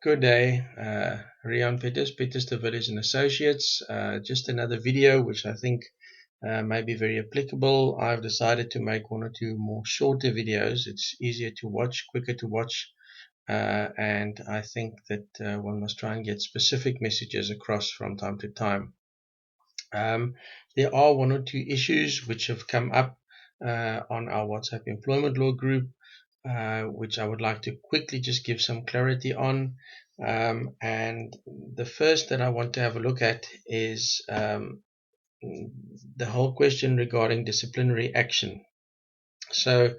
Good day, Rian Peters the Village and Associates. Just another video which I think may be very applicable. I've decided to make one or two more shorter videos. It's easier to watch, quicker to watch, and I think that one must try and get specific messages across from time to time. There are one or two issues which have come up on our WhatsApp employment law group, which I would like to quickly just give some clarity on. And the first that I want to have a look at is the whole question regarding disciplinary action. So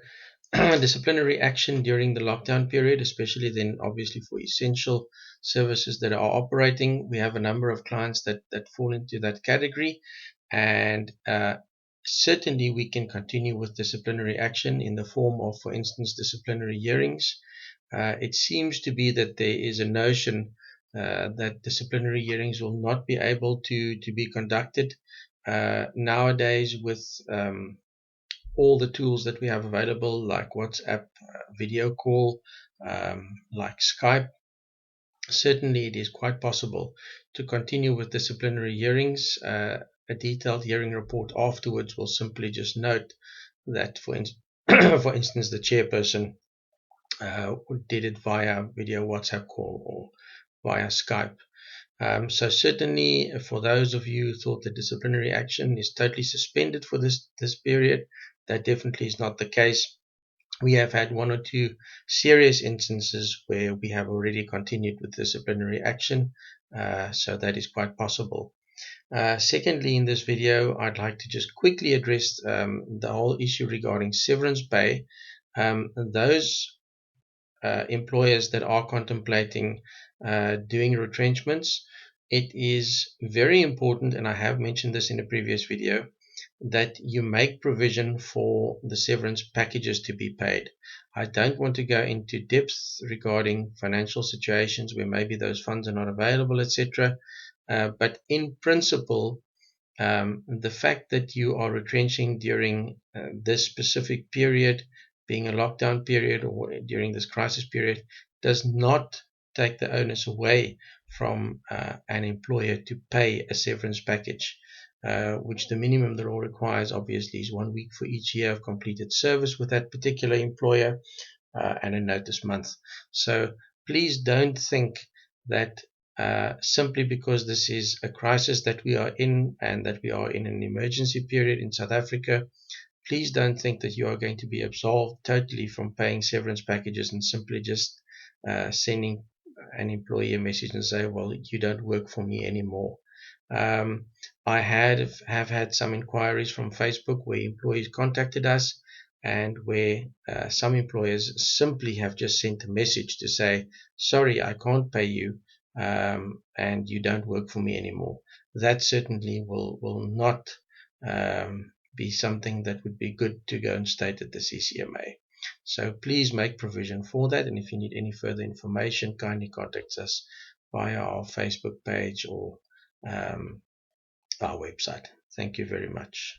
disciplinary action during the lockdown period, especially then obviously for essential services that are operating, we have a number of clients that fall into that category, and certainly we can continue with disciplinary action in the form of, for instance, disciplinary hearings. It seems to be that there is a notion that disciplinary hearings will not be able to be conducted nowadays with all the tools that we have available, like WhatsApp, video call, like Skype. Certainly it is quite possible to continue with disciplinary hearings. A detailed hearing report afterwards will simply just note that, for instance, the chairperson did it via video WhatsApp call or via Skype. So certainly for those of you who thought that disciplinary action is totally suspended for this period, that definitely is not the case. We have had one or two serious instances where we have already continued with disciplinary action, so that is quite possible. Secondly, in this video, I'd like to just quickly address the whole issue regarding severance pay. Those employers that are contemplating doing retrenchments, it is very important, and I have mentioned this in a previous video, that you make provision for the severance packages to be paid. I don't want to go into depth regarding financial situations where maybe those funds are not available, etc. But in principle, the fact that you are retrenching during this specific period, being a lockdown period or during this crisis period, does not take the onus away from an employer to pay a severance package, which the minimum the law requires obviously is 1 week for each year of completed service with that particular employer, and a notice month. So please don't think that simply because this is a crisis that we are in and that we are in an emergency period in South Africa, please don't think that you are going to be absolved totally from paying severance packages and simply just sending an employee a message and say, well, you don't work for me anymore. I have had some inquiries from Facebook where employees contacted us and where some employers simply have just sent a message to say, sorry, I can't pay you, and you don't work for me anymore. That certainly will not be something that would be good to go and state at the CCMA. So please make provision for that, and if you need any further information, kindly contact us via our Facebook page or our website. Thank you very much.